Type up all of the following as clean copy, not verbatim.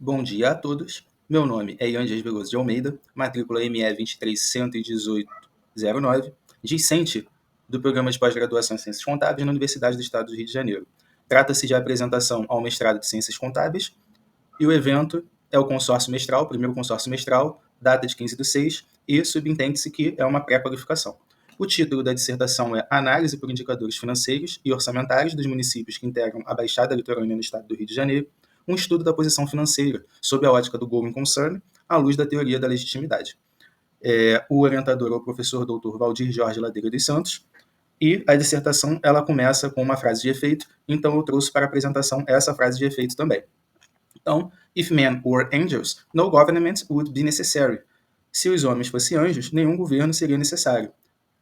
Bom dia a todos. Meu nome é Ian Dias Veloso de Almeida, matrícula ME 2311809, discente do Programa de Pós-Graduação em Ciências Contábeis na Universidade do Estado do Rio de Janeiro. Trata-se de apresentação ao mestrado de Ciências Contábeis e o evento é o consórcio mestral, o primeiro consórcio mestral, data de 15/6, e subentende-se que é uma pré-qualificação. O título da dissertação é Análise por Indicadores Financeiros e Orçamentários dos Municípios que Integram a Baixada Litorânea no Estado do Rio de Janeiro, um estudo da posição financeira, sob a ótica do going concern, à luz da teoria da legitimidade. O orientador é o professor Dr. Valdir Jorge Ladeira dos Santos, e a dissertação ela começa com uma frase de efeito, então eu trouxe para a apresentação essa frase de efeito também. Então, if men were angels, no government would be necessary. Se os homens fossem anjos, nenhum governo seria necessário.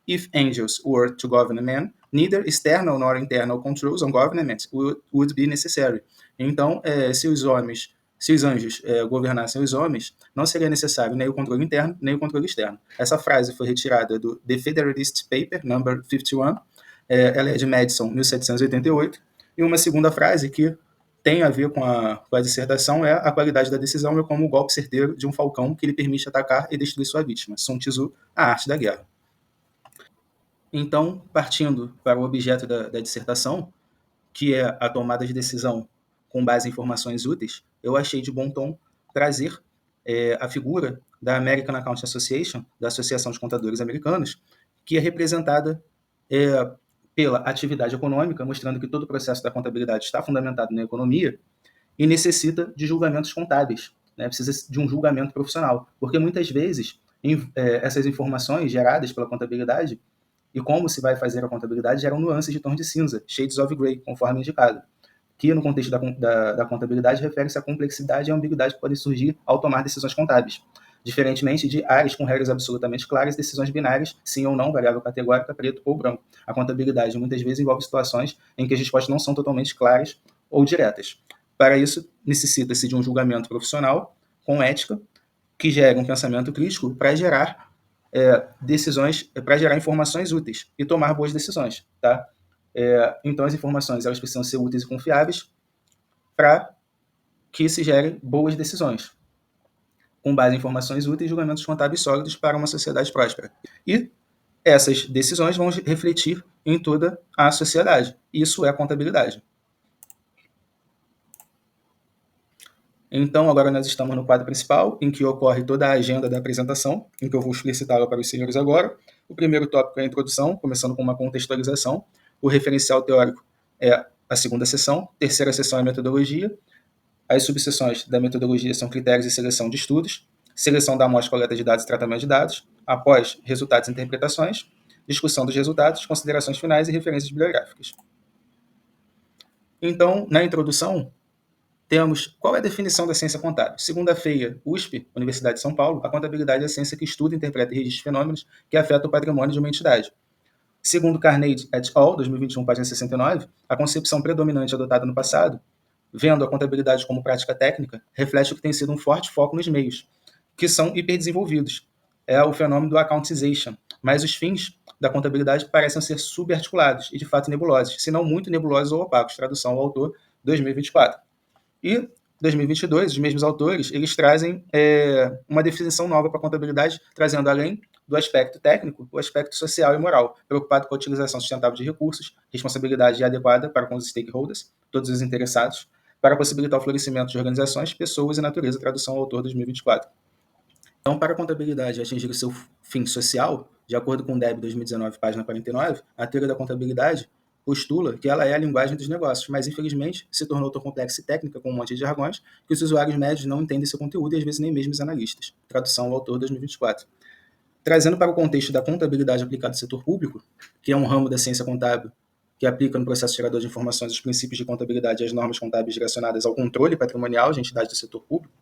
If angels were to govern men, neither external nor internal controls on government would be necessary. Então, se os anjos governassem os homens, não seria necessário nem o controle interno, nem o controle externo. Essa frase foi retirada do The Federalist Paper, number 51, ela é de Madison, 1788, e uma segunda frase que tem a ver com a dissertação é a qualidade da decisão é como o golpe certeiro de um falcão que lhe permite atacar e destruir sua vítima. Sun Tzu, A Arte da Guerra. Então, partindo para o objeto da dissertação, que é a tomada de decisão com base em informações úteis, eu achei de bom tom trazer a figura da American Accounting Association, da Associação de Contadores Americanos, que é representada pela atividade econômica, mostrando que todo o processo da contabilidade está fundamentado na economia e necessita de julgamentos contábeis, né? Precisa de um julgamento profissional, porque muitas vezes essas informações geradas pela contabilidade e como se vai fazer a contabilidade geram nuances de tons de cinza, shades of grey, conforme indicado, que no contexto da contabilidade refere-se à complexidade e à ambiguidade que podem surgir ao tomar decisões contábeis, diferentemente de áreas com regras absolutamente claras, decisões binárias, sim ou não, variável categórica, preto ou branco. A contabilidade muitas vezes envolve situações em que as respostas não são totalmente claras ou diretas. Para isso, necessita-se de um julgamento profissional com ética que gere um pensamento crítico para gerar decisões, para gerar informações úteis e tomar boas decisões, tá? Então as informações elas precisam ser úteis e confiáveis para que se gerem boas decisões, com base em informações úteis e julgamentos contábeis sólidos para uma sociedade próspera. E essas decisões vão refletir em toda a sociedade. Isso é a contabilidade. Então, agora nós estamos no quadro principal, em que ocorre toda a agenda da apresentação, em que eu vou explicitá-la para os senhores agora. O primeiro tópico é a introdução, começando com uma contextualização. O referencial teórico é a segunda seção. Terceira seção é a metodologia. As subseções da metodologia são critérios e seleção de estudos, seleção da amostra, coleta de dados e tratamento de dados, após resultados e interpretações, discussão dos resultados, considerações finais e referências bibliográficas. Então, na introdução, temos qual é a definição da ciência contábil. Segundo a FEIA, USP, Universidade de São Paulo, a contabilidade é a ciência que estuda, interpreta e registra fenômenos que afetam o patrimônio de uma entidade. Segundo Carnegie et al., 2021, página 69, a concepção predominante adotada no passado, vendo a contabilidade como prática técnica, reflete o que tem sido um forte foco nos meios, que são hiperdesenvolvidos. É o fenômeno do accountization, mas os fins da contabilidade parecem ser subarticulados e, de fato, nebulosos, se não muito nebulosos ou opacos, tradução ao autor 2024. E 2022, os mesmos autores, eles trazem uma definição nova para a contabilidade, trazendo além do aspecto técnico, o aspecto social e moral, preocupado com a utilização sustentável de recursos, responsabilidade adequada para com os stakeholders, todos os interessados, para possibilitar o florescimento de organizações, pessoas e natureza, tradução ao autor 2024. Então, para a contabilidade atingir o seu fim social, de acordo com o DEB 2019, página 49, a teoria da contabilidade postula que ela é a linguagem dos negócios, mas infelizmente se tornou tão complexa e técnica com um monte de jargões que os usuários médios não entendem seu conteúdo e às vezes nem mesmo os analistas. Tradução ao autor 2024. Trazendo para o contexto da contabilidade aplicada ao setor público, que é um ramo da ciência contábil que aplica no processo gerador de informações os princípios de contabilidade e as normas contábeis relacionadas ao controle patrimonial de entidades do setor público,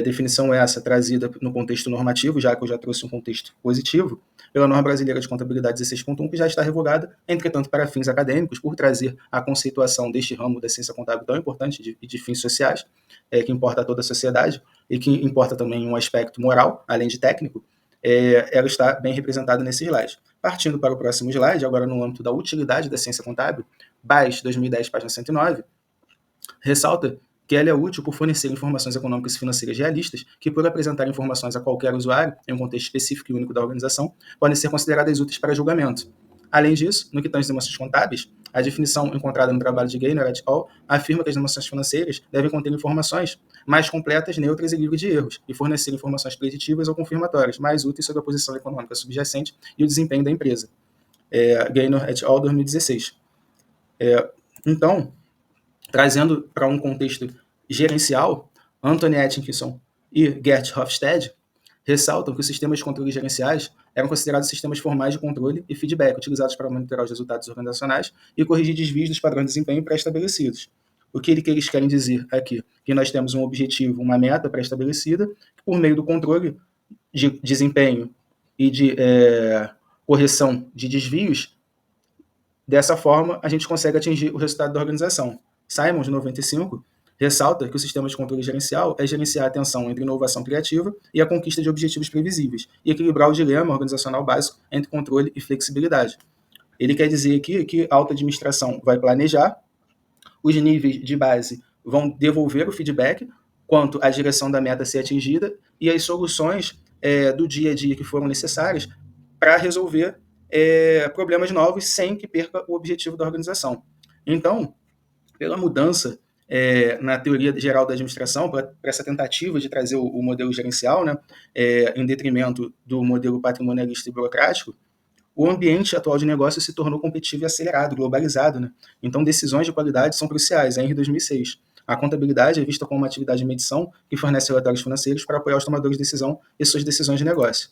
definição essa trazida no contexto normativo, já que eu já trouxe um contexto positivo, pela norma brasileira de contabilidade 16.1, que já está revogada, entretanto, para fins acadêmicos, por trazer a conceituação deste ramo da ciência contábil tão importante de fins sociais, que importa a toda a sociedade e que importa também um aspecto moral, além de técnico, ela está bem representada nesse slide. Partindo para o próximo slide, agora no âmbito da utilidade da ciência contábil, BAS 2010, página 109, ressalta que ela é útil por fornecer informações econômicas e financeiras realistas, que por apresentar informações a qualquer usuário, em um contexto específico e único da organização, podem ser consideradas úteis para julgamento. Além disso, no que tange às demonstrações contábeis, a definição encontrada no trabalho de Gaynor et al. Afirma que as demonstrações financeiras devem conter informações mais completas, neutras e livres de erros, e fornecer informações preditivas ou confirmatórias, mais úteis sobre a posição econômica subjacente e o desempenho da empresa. Gaynor et al. 2016. Então, trazendo para um contexto gerencial, Anthony Atkinson e Gert Hofstede ressaltam que os sistemas de controle gerenciais eram considerados sistemas formais de controle e feedback, utilizados para monitorar os resultados organizacionais e corrigir desvios dos padrões de desempenho pré-estabelecidos. O que eles querem dizer aqui? Que nós temos um objetivo, uma meta pré-estabelecida, que por meio do controle de desempenho e de correção de desvios, dessa forma a gente consegue atingir o resultado da organização. Simons, de 95, ressalta que o sistema de controle gerencial é gerenciar a tensão entre inovação criativa e a conquista de objetivos previsíveis, e equilibrar o dilema organizacional básico entre controle e flexibilidade. Ele quer dizer aqui que a alta administração vai planejar, os níveis de base vão devolver o feedback quanto à direção da meta a ser atingida e as soluções do dia a dia que foram necessárias para resolver problemas novos sem que perca o objetivo da organização. Então, pela mudança na teoria geral da administração, para essa tentativa de trazer o modelo gerencial, né, em detrimento do modelo patrimonialista e burocrático, o ambiente atual de negócio se tornou competitivo e acelerado, globalizado, né? Então, decisões de qualidade são cruciais. Em 2006, a contabilidade é vista como uma atividade de medição que fornece relatórios financeiros para apoiar os tomadores de decisão e suas decisões de negócio.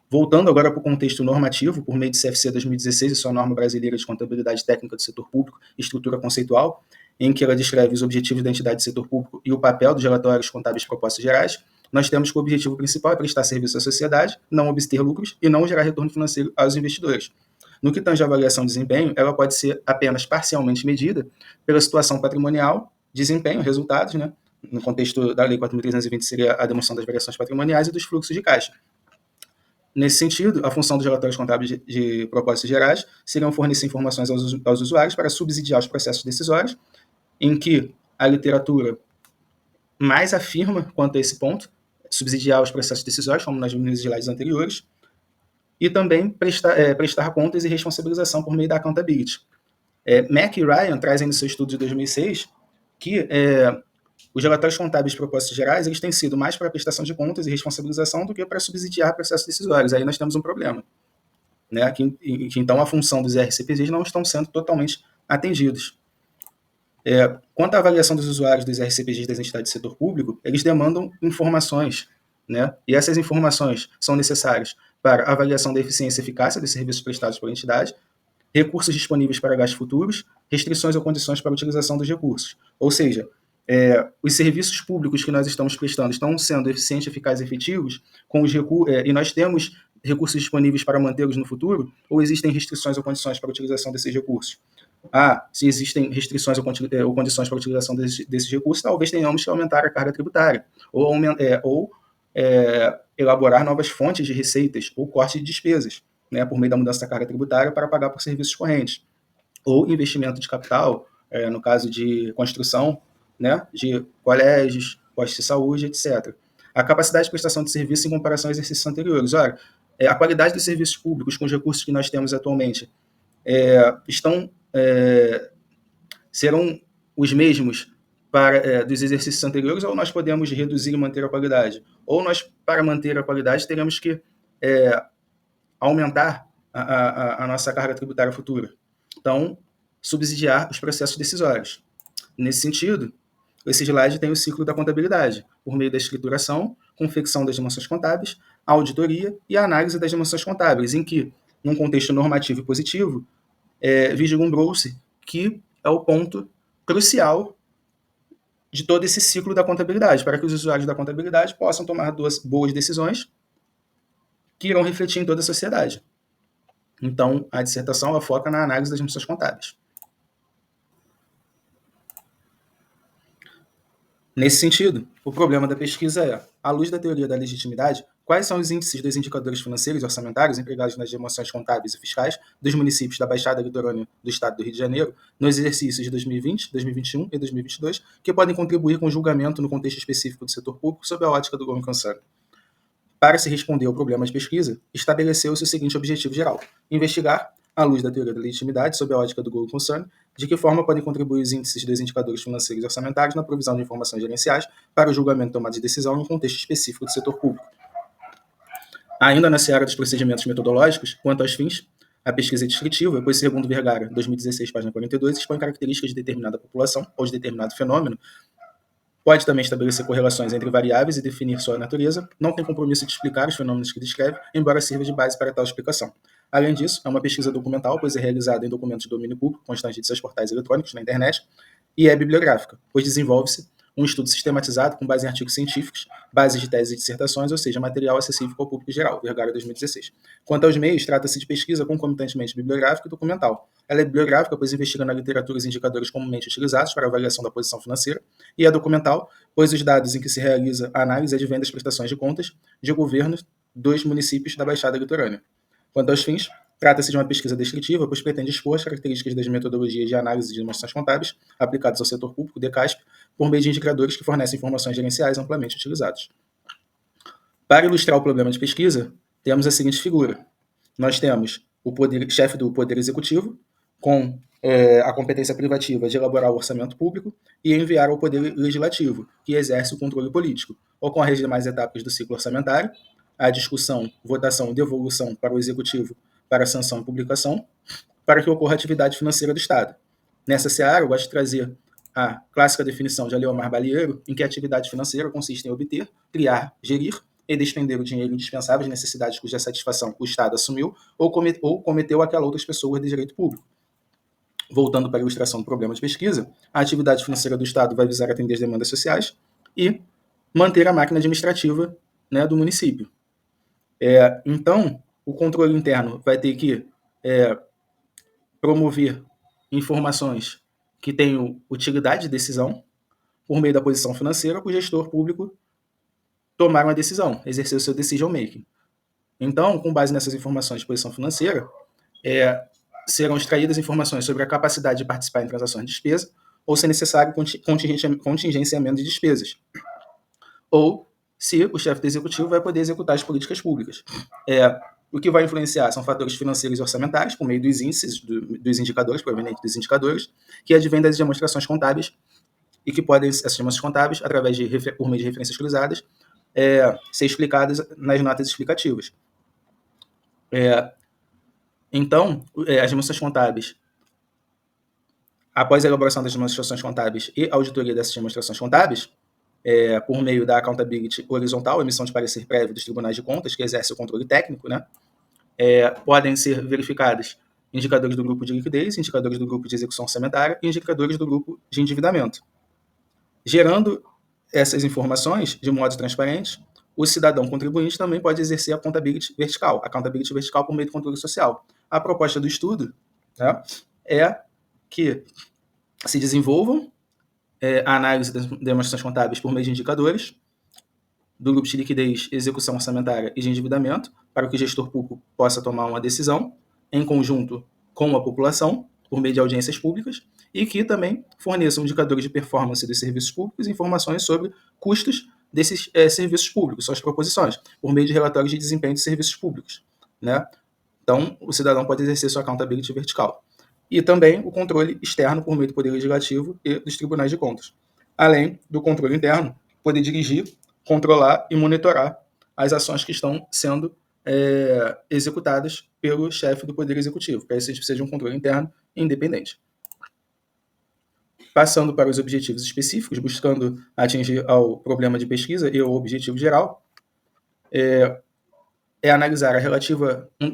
Voltando agora para o contexto normativo, por meio de CFC 2016 e sua norma brasileira de contabilidade técnica do setor público e estrutura conceitual, em que ela descreve os objetivos da entidade do setor público e o papel dos relatórios contábeis propostos gerais, nós temos que o objetivo principal é prestar serviço à sociedade, não obter lucros e não gerar retorno financeiro aos investidores. No que tange à avaliação de desempenho, ela pode ser apenas parcialmente medida pela situação patrimonial, desempenho, resultados, né? No contexto da Lei 4.320 seria a demonstração das variações patrimoniais e dos fluxos de caixa. Nesse sentido, a função dos relatórios contábeis de propósitos gerais seriam fornecer informações aos usuários para subsidiar os processos decisórios, em que a literatura mais afirma quanto a esse ponto, subsidiar os processos decisórios, como nas linhas de slides anteriores, e também prestar contas e responsabilização por meio da accountability. Mack e Ryan trazem no seu estudo de 2006 que os relatórios contábeis de propósitos gerais eles têm sido mais para a prestação de contas e responsabilização do que para subsidiar processos decisórios. Aí nós temos um problema, né? Que então a função dos RCPGs não estão sendo totalmente atendidos. Quanto à avaliação dos usuários dos RCPGs das entidades do setor público, eles demandam informações, né? E essas informações são necessárias para a avaliação da eficiência e eficácia dos serviços prestados pela entidade, recursos disponíveis para gastos futuros, restrições ou condições para a utilização dos recursos. Ou seja, os serviços públicos que nós estamos prestando estão sendo eficientes, eficazes e efetivos, e nós temos recursos disponíveis para mantê-los no futuro, ou existem restrições ou condições para a utilização desses recursos? Se existem restrições ou condições para a utilização desses recursos, talvez tenhamos que aumentar a carga tributária, ou elaborar novas fontes de receitas ou corte de despesas, né, por meio da mudança da carga tributária para pagar por serviços correntes, ou investimento de capital, no caso de construção, né, de colégios, postos de saúde, etc. A capacidade de prestação de serviço em comparação a exercícios anteriores. Olha, a qualidade dos serviços públicos com os recursos que nós temos atualmente serão os mesmos dos exercícios anteriores, ou nós podemos reduzir e manter a qualidade? Ou nós, para manter a qualidade, teremos que aumentar a nossa carga tributária futura? Então, subsidiar os processos decisórios. Nesse sentido, esse slide tem o ciclo da contabilidade, por meio da escrituração, confecção das demonstrações contábeis, auditoria e a análise das demonstrações contábeis, em que, num contexto normativo e positivo, vislumbrou-se que é o ponto crucial de todo esse ciclo da contabilidade, para que os usuários da contabilidade possam tomar boas decisões que irão refletir em toda a sociedade. Então, a dissertação ela foca na análise das demonstrações contábeis. Nesse sentido, o problema da pesquisa à luz da teoria da legitimidade, quais são os índices dos indicadores financeiros e orçamentários empregados nas demonstrações contábeis e fiscais dos municípios da Baixada Litorânea do Estado do Rio de Janeiro nos exercícios de 2020, 2021 e 2022, que podem contribuir com o julgamento no contexto específico do setor público sob a ótica do going concern. Para se responder ao problema de pesquisa, estabeleceu-se o seguinte objetivo geral: investigar, à luz da teoria da legitimidade, sob a ótica do going concern, de que forma podem contribuir os índices dos indicadores financeiros e orçamentários na provisão de informações gerenciais para o julgamento e tomada de decisão em um contexto específico do setor público. Ainda na seara dos procedimentos metodológicos, quanto aos fins, a pesquisa é descritiva, pois, segundo Vergara, 2016, página 42, expõe características de determinada população ou de determinado fenômeno, pode também estabelecer correlações entre variáveis e definir sua natureza, não tem compromisso de explicar os fenômenos que descreve, embora sirva de base para tal explicação. Além disso, é uma pesquisa documental, pois é realizada em documentos de domínio público, constantes de seus portais eletrônicos na internet, e é bibliográfica, pois desenvolve-se um estudo sistematizado com base em artigos científicos, bases de teses e dissertações, ou seja, material acessível ao público geral, Vergara 2016. Quanto aos meios, trata-se de pesquisa concomitantemente bibliográfica e documental. Ela é bibliográfica, pois investiga na literatura os indicadores comumente utilizados para a avaliação da posição financeira, e é documental, pois os dados em que se realiza a análise advêm das prestações de contas de governos dos municípios da Baixada Litorânea. Quanto aos fins, trata-se de uma pesquisa descritiva, pois pretende expor as características das metodologias de análise de demonstrações contábeis aplicadas ao setor público, DECASP, por meio de indicadores que fornecem informações gerenciais amplamente utilizados. Para ilustrar o problema de pesquisa, temos a seguinte figura. Nós temos o chefe do Poder Executivo, com a competência privativa de elaborar o orçamento público e enviar ao Poder Legislativo, que exerce o controle político. Ocorrem as demais etapas do ciclo orçamentário, a discussão, votação e devolução para o Executivo para sanção e publicação, para que ocorra a atividade financeira do Estado. Nessa seara, eu gosto de trazer a clássica definição de Aleomar Balieiro, em que a atividade financeira consiste em obter, criar, gerir e despender o dinheiro indispensável de necessidades cuja satisfação o Estado assumiu ou cometeu aquela outras pessoas de direito público. Voltando para a ilustração do problema de pesquisa, a atividade financeira do Estado vai visar atender as demandas sociais e manter a máquina administrativa, né, do município. Então, o controle interno vai ter que promover informações que tenham utilidade de decisão por meio da posição financeira para o gestor público tomar uma decisão, exercer o seu decision making. Então, com base nessas informações de posição financeira, serão extraídas informações sobre a capacidade de participar em transações de despesa ou, se necessário, contingenciamento de despesas. Ou se o chefe do executivo vai poder executar as políticas públicas. O que vai influenciar são fatores financeiros e orçamentários, por meio dos índices, dos indicadores, provenientes dos indicadores, que advêm das demonstrações contábeis e que podem, essas demonstrações contábeis, por meio de referências cruzadas, ser explicadas nas notas explicativas. Então, as demonstrações contábeis, após a elaboração das demonstrações contábeis e auditoria dessas demonstrações contábeis, por meio da accountability horizontal, emissão de parecer prévio dos tribunais de contas, que exerce o controle técnico, né, podem ser verificados indicadores do grupo de liquidez, indicadores do grupo de execução orçamentária e indicadores do grupo de endividamento. Gerando essas informações de modo transparente, o cidadão contribuinte também pode exercer a accountability vertical por meio do controle social. A proposta do estudo, né, é que se desenvolvam a análise das demonstrações contábeis por meio de indicadores do grupo de liquidez, execução orçamentária e de endividamento, para que o gestor público possa tomar uma decisão em conjunto com a população, por meio de audiências públicas, e que também forneçam indicadores de performance dos serviços públicos e informações sobre custos desses serviços públicos, suas proposições, por meio de relatórios de desempenho de serviços públicos, né? Então, o cidadão pode exercer sua accountability vertical. E também o controle externo por meio do Poder Legislativo e dos tribunais de contas. Além do controle interno, poder dirigir, controlar e monitorar as ações que estão sendo executadas pelo chefe do Poder Executivo. Para isso, a gente precisa de um controle interno independente. Passando para os objetivos específicos, buscando atingir ao problema de pesquisa e ao objetivo geral, analisar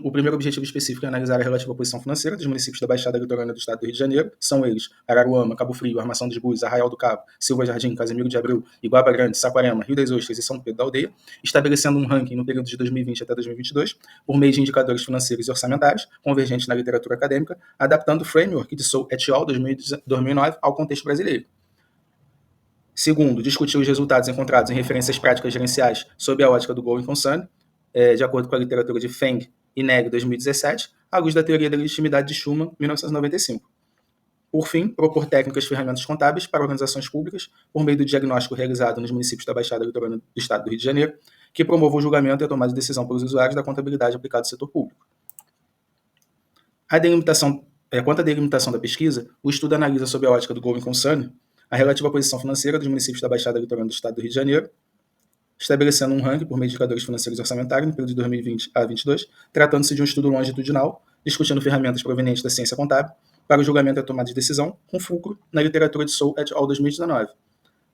o primeiro objetivo específico é analisar a relativa posição financeira dos municípios da Baixada Litorânea do Estado do Rio de Janeiro. São eles Araruama, Cabo Frio, Armação dos Búzios, Arraial do Cabo, Silva Jardim, Casimiro de Abreu, Iguaba Grande, Saquarema, Rio das Ostras e São Pedro da Aldeia, estabelecendo um ranking no período de 2020 até 2022, por meio de indicadores financeiros e orçamentários, convergentes na literatura acadêmica, adaptando o framework de Sou et al. 2009 ao contexto brasileiro. Segundo, discutir os resultados encontrados em referências práticas gerenciais sob a ótica do going concern, de acordo com a literatura de Feng e Neg, 2017, à luz da teoria da legitimidade de Schuman, 1995. Por fim, propor técnicas e ferramentas contábeis para organizações públicas por meio do diagnóstico realizado nos municípios da Baixada Litorânea do Estado do Rio de Janeiro, que promova o julgamento e a tomada de decisão pelos usuários da contabilidade aplicada ao setor público. Quanto à delimitação da pesquisa, o estudo analisa sob a ótica do Going Concern a relativa posição financeira dos municípios da Baixada Litorânea do Estado do Rio de Janeiro, estabelecendo um ranking por meio de indicadores financeiros orçamentários no período de 2020 a 2022, tratando-se de um estudo longitudinal, discutindo ferramentas provenientes da ciência contábil para o julgamento e a tomada de decisão, com fulcro na literatura de Sou et al. 2019,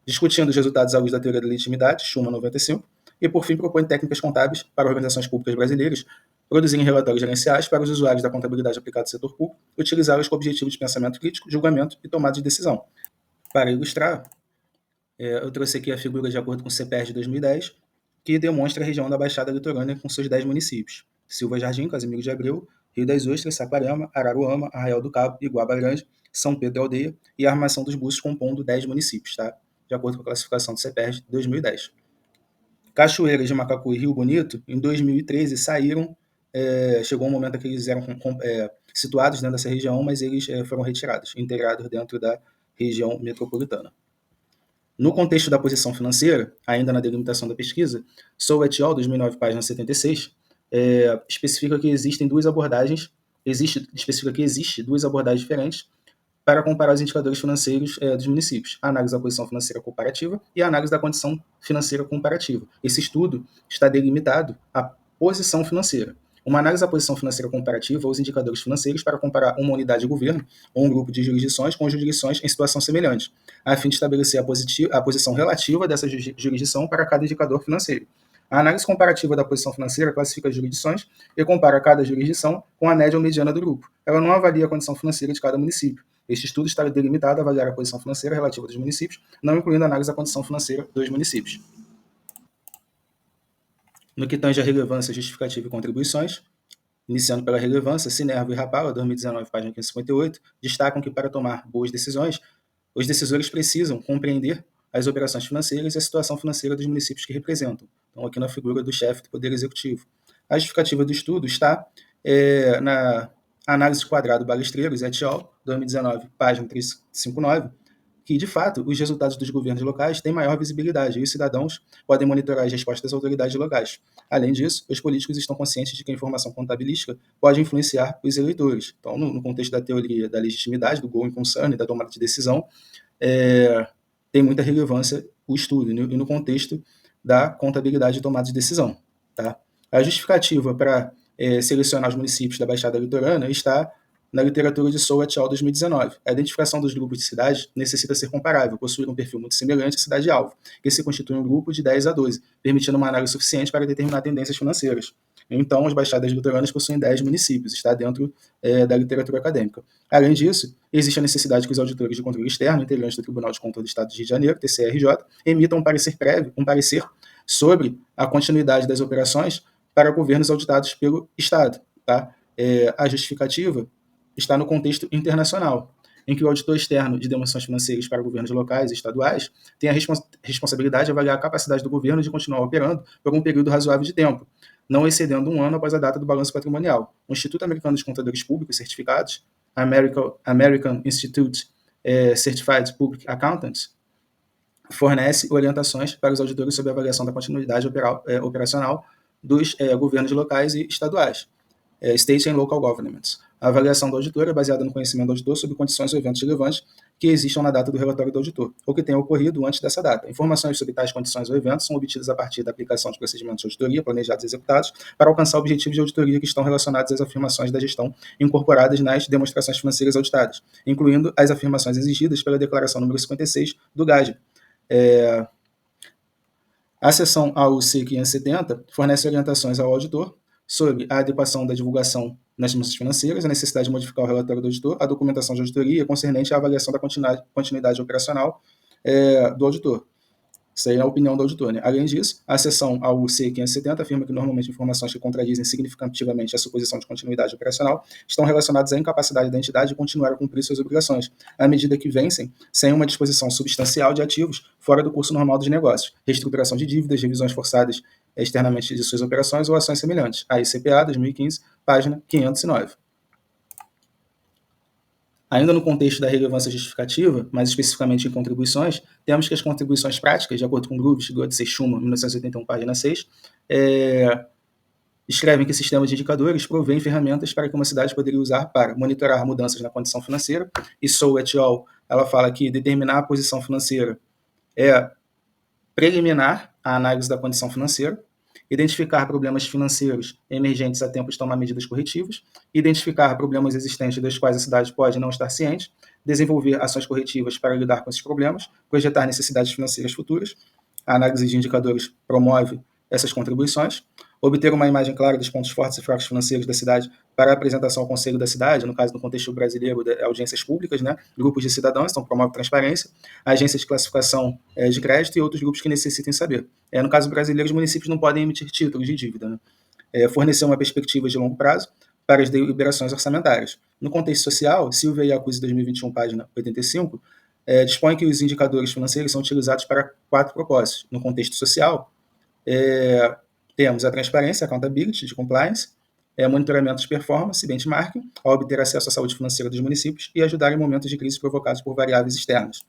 discutindo os resultados à luz da teoria da legitimidade, Schuman 95, e, por fim, propõe técnicas contábeis para organizações públicas brasileiras produzirem relatórios gerenciais para os usuários da contabilidade aplicada ao setor público, utilizá-los com o objetivo de pensamento crítico, julgamento e tomada de decisão. Para ilustrar, eu trouxe aqui a figura de acordo com o CPER de 2010, que demonstra a região da Baixada Litorânea com seus 10 municípios: Silva Jardim, Casimiro de Abreu, Rio das Ostras, Saquarema, Araruama, Arraial do Cabo, Iguaba Grande, São Pedro e Aldeia e a Armação dos Búzios, compondo 10 municípios, tá? De acordo com a classificação do CPER de 2010. Cachoeiras de Macacu e Rio Bonito, em 2013, chegou um momento que eles eram situados dentro dessa região, mas eles foram retirados, integrados dentro da região metropolitana. No contexto da posição financeira, ainda na delimitação da pesquisa, Sou et al., 2009, página 76, especifica que existe duas abordagens diferentes para comparar os indicadores financeiros dos municípios: a análise da posição financeira comparativa e a análise da condição financeira comparativa. Esse estudo está delimitado à posição financeira. Uma análise da posição financeira comparativa os indicadores financeiros para comparar uma unidade de governo ou um grupo de jurisdições com jurisdições em situação semelhante, a fim de estabelecer a posição relativa dessa jurisdição para cada indicador financeiro. A análise comparativa da posição financeira classifica as jurisdições e compara cada jurisdição com a média ou mediana do grupo. Ela não avalia a condição financeira de cada município. Este estudo está delimitado a avaliar a posição financeira relativa dos municípios, não incluindo a análise da condição financeira dos municípios. No que tange a relevância, justificativa e contribuições, iniciando pela relevância, Sinervo e Rapala, 2019, página 558, destacam que para tomar boas decisões, os decisores precisam compreender as operações financeiras e a situação financeira dos municípios que representam. Então, aqui na figura do chefe do Poder Executivo. A justificativa do estudo está na análise de quadrado Balestreiros et al., 2019, página 359, que, de fato, os resultados dos governos locais têm maior visibilidade e os cidadãos podem monitorar as respostas das autoridades locais. Além disso, os políticos estão conscientes de que a informação contabilística pode influenciar os eleitores. Então, no contexto da teoria da legitimidade, do going concern e da tomada de decisão, tem muita relevância o estudo, e no contexto da contabilidade e tomada de decisão. Tá? A justificativa para selecionar os municípios da Baixada Litorânea está na literatura de Sou et al. 2019. A identificação dos grupos de cidades necessita ser comparável, possuir um perfil muito semelhante à cidade-alvo, que se constitui um grupo de 10 a 12, permitindo uma análise suficiente para determinar tendências financeiras. Então, as Baixadas Litorâneas possuem 10 municípios, está dentro da literatura acadêmica. Além disso, existe a necessidade que os auditores de controle externo, integrantes do Tribunal de Contas do Estado do Rio de Janeiro, TCRJ, emitam um parecer prévio, sobre a continuidade das operações para governos auditados pelo Estado. Tá? A justificativa está no contexto internacional, em que o auditor externo de demonstrações financeiras para governos locais e estaduais tem a responsabilidade de avaliar a capacidade do governo de continuar operando por um período razoável de tempo, não excedendo um ano após a data do balanço patrimonial. O Instituto Americano de Contadores Públicos Certificados, American Institute Certified Public Accountants, fornece orientações para os auditores sobre a avaliação da continuidade operacional dos governos locais e estaduais, State and Local Governments. A avaliação do auditor é baseada no conhecimento do auditor sobre condições ou eventos relevantes que existam na data do relatório do auditor, ou que tenham ocorrido antes dessa data. Informações sobre tais condições ou eventos são obtidas a partir da aplicação de procedimentos de auditoria planejados e executados para alcançar objetivos de auditoria que estão relacionados às afirmações da gestão incorporadas nas demonstrações financeiras auditadas, incluindo as afirmações exigidas pela declaração número 56 do GAGE. A seção AUC 570 fornece orientações ao auditor sobre a adequação da divulgação nas demonstrações financeiras, a necessidade de modificar o relatório do auditor, a documentação de auditoria concernente à avaliação da continuidade operacional do auditor. Isso aí é a opinião do auditor, né? Além disso, a seção AUC 570 afirma que normalmente informações que contradizem significativamente a suposição de continuidade operacional estão relacionadas à incapacidade da entidade de continuar a cumprir suas obrigações, à medida que vencem sem uma disposição substancial de ativos fora do curso normal dos negócios, reestruturação de dívidas, revisões forçadas externamente de suas operações ou ações semelhantes. AICPA, 2015, página 509. Ainda no contexto da relevância justificativa, mais especificamente em contribuições, temos que as contribuições práticas, de acordo com Groves, Götze e Schumann, 1981, página 6, escrevem que sistemas de indicadores provêm ferramentas para que uma cidade poderia usar para monitorar mudanças na condição financeira, e Sou et al., ela fala que determinar a posição financeira é preliminar à análise da condição financeira, identificar problemas financeiros emergentes a tempo de tomar medidas corretivas, identificar problemas existentes dos quais a cidade pode não estar ciente, desenvolver ações corretivas para lidar com esses problemas, projetar necessidades financeiras futuras. A análise de indicadores promove essas contribuições, obter uma imagem clara dos pontos fortes e fracos financeiros da cidade para a apresentação ao Conselho da cidade, no caso do contexto brasileiro, de audiências públicas, né, grupos de cidadãos, então promove transparência, agências de classificação de crédito e outros grupos que necessitem saber. No caso brasileiro, os municípios não podem emitir títulos de dívida, né? Fornecer uma perspectiva de longo prazo para as deliberações orçamentárias. No contexto social, Silva e Acuse 2021, página 85, dispõe que os indicadores financeiros são utilizados para 4 propósitos. No contexto social, temos a transparência, accountability, de compliance, monitoramento de performance, benchmarking, a obter acesso à saúde financeira dos municípios e ajudar em momentos de crise provocados por variáveis externas.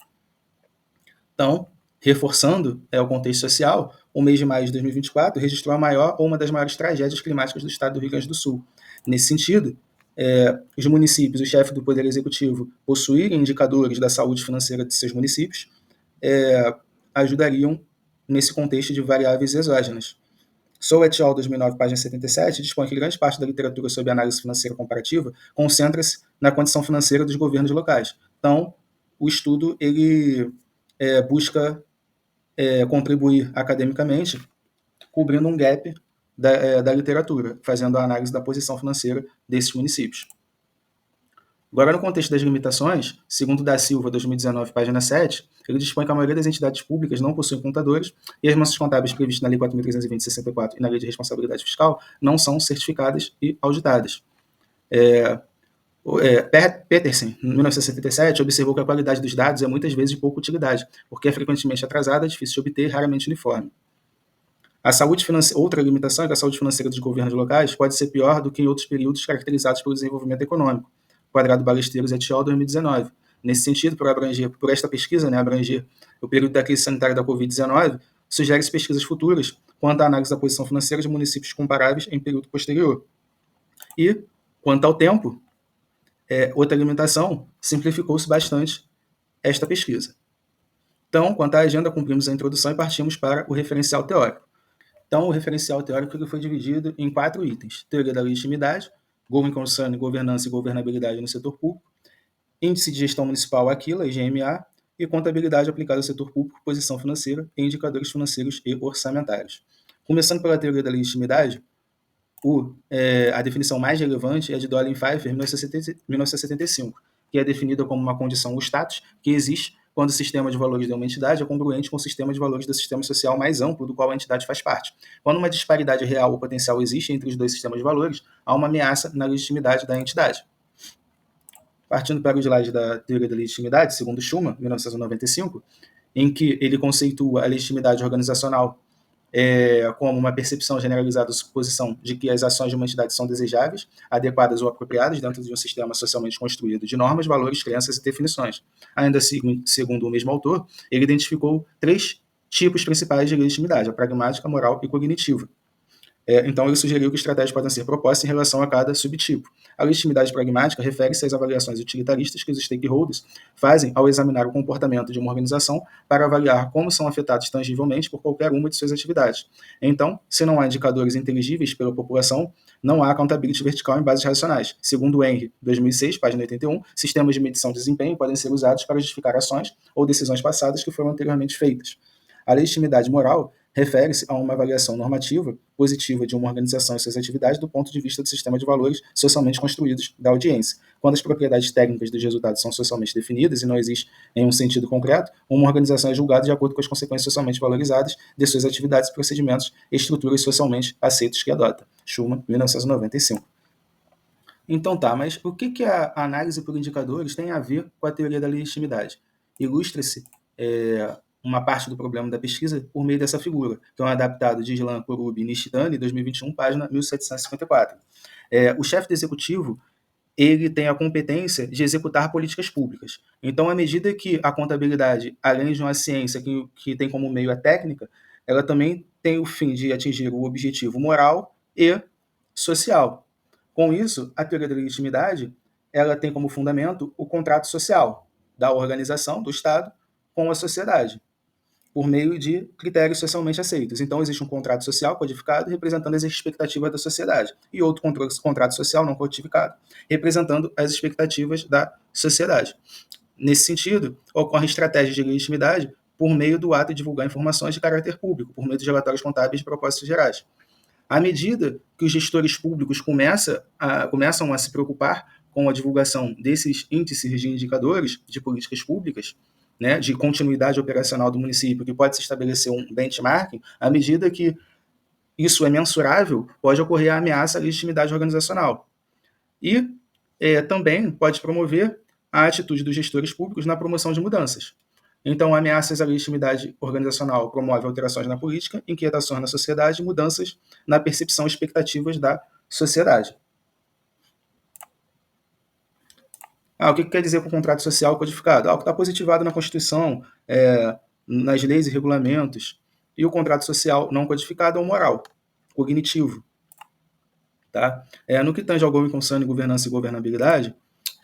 Então, reforçando o contexto social, o mês de maio de 2024 registrou a maior ou uma das maiores tragédias climáticas do estado do Rio Grande do Sul. Nesse sentido, os municípios, o chefe do Poder Executivo, possuírem indicadores da saúde financeira de seus municípios, ajudariam nesse contexto de variáveis exógenas. Sou et al., 2009, página 77, dispõe que grande parte da literatura sobre análise financeira comparativa concentra-se na condição financeira dos governos locais. Então, o estudo ele busca contribuir academicamente, cobrindo um gap da literatura, fazendo a análise da posição financeira desses municípios. Agora, no contexto das limitações, segundo Da Silva, 2019, página 7, ele dispõe que a maioria das entidades públicas não possuem contadores e as massas contábeis previstas na Lei 4.320/64 e na Lei de Responsabilidade Fiscal não são certificadas e auditadas. Petersen, em 1977, observou que a qualidade dos dados é muitas vezes de pouca utilidade, porque é frequentemente atrasada, difícil de obter e raramente uniforme. A saúde financeira, outra limitação é que a saúde financeira dos governos locais pode ser pior do que em outros períodos caracterizados pelo desenvolvimento econômico. Quadrado Balesteiros et al., 2019. Nesse sentido, por esta pesquisa, abranger o período da crise sanitária da Covid-19, sugere-se pesquisas futuras quanto à análise da posição financeira de municípios comparáveis em período posterior. E, quanto ao tempo, outra limitação, simplificou-se bastante esta pesquisa. Então, quanto à agenda, cumprimos a introdução e partimos para o referencial teórico. Então, o referencial teórico foi dividido em 4 itens: teoria da legitimidade, Going Concern, governança e governabilidade no setor público, índice de gestão municipal Aquila, IGMA, e contabilidade aplicada ao setor público, posição financeira e indicadores financeiros e orçamentários. Começando pela teoria da legitimidade, a definição mais relevante é de Dolan e Pfeiffer, 1975, que é definida como uma condição ou status que existe quando o sistema de valores de uma entidade é congruente com o sistema de valores do sistema social mais amplo do qual a entidade faz parte. Quando uma disparidade real ou potencial existe entre os dois sistemas de valores, há uma ameaça na legitimidade da entidade. Partindo para o slide da teoria da legitimidade, segundo Schumann, 1995, em que ele conceitua a legitimidade organizacional como uma percepção generalizada da suposição de que as ações de uma entidade são desejáveis, adequadas ou apropriadas dentro de um sistema socialmente construído de normas, valores, crenças e definições. Ainda segundo o mesmo autor, ele identificou 3 tipos principais de legitimidade: a pragmática, a moral e cognitiva. Então, ele sugeriu que estratégias podem ser propostas em relação a cada subtipo. A legitimidade pragmática refere-se às avaliações utilitaristas que os stakeholders fazem ao examinar o comportamento de uma organização para avaliar como são afetados tangivelmente por qualquer uma de suas atividades. Então, se não há indicadores inteligíveis pela população, não há accountability vertical em bases racionais. Segundo Henry, 2006, página 81, sistemas de medição de desempenho podem ser usados para justificar ações ou decisões passadas que foram anteriormente feitas. A legitimidade moral refere-se a uma avaliação normativa positiva de uma organização e suas atividades do ponto de vista do sistema de valores socialmente construídos da audiência. Quando as propriedades técnicas dos resultados são socialmente definidas e não existe em um sentido concreto, uma organização é julgada de acordo com as consequências socialmente valorizadas de suas atividades, procedimentos e estruturas socialmente aceitos que adota. Schumann, 1995. Então tá, mas o que a análise por indicadores tem a ver com a teoria da legitimidade? Ilustra-se uma parte do problema da pesquisa por meio dessa figura, que é um adaptado de Islam Korubi e Nishtani, 2021, página 1754. O chefe do executivo ele tem a competência de executar políticas públicas. Então, à medida que a contabilidade, além de uma ciência que tem como meio a técnica, ela também tem o fim de atingir o objetivo moral e social. Com isso, a teoria da legitimidade ela tem como fundamento o contrato social da organização, do Estado, com a sociedade, por meio de critérios socialmente aceitos. Então, existe um contrato social codificado representando as expectativas da sociedade e outro contrato social não codificado representando as expectativas da sociedade. Nesse sentido, ocorre estratégias de legitimidade por meio do ato de divulgar informações de caráter público, por meio dos relatórios contábeis de propósitos gerais. À medida que os gestores públicos começam a se preocupar com a divulgação desses índices de indicadores de políticas públicas, né, de continuidade operacional do município, que pode se estabelecer um benchmarking, à medida que isso é mensurável, pode ocorrer a ameaça à legitimidade organizacional. E também pode promover a atitude dos gestores públicos na promoção de mudanças. Então, ameaças à legitimidade organizacional promove alterações na política, inquietações na sociedade e mudanças na percepção e expectativas da sociedade. O que quer dizer com o contrato social codificado? O que está positivado na Constituição, nas leis e regulamentos. E o contrato social não codificado é o moral, cognitivo. Tá? No que tange ao Going Concern, governança e governabilidade,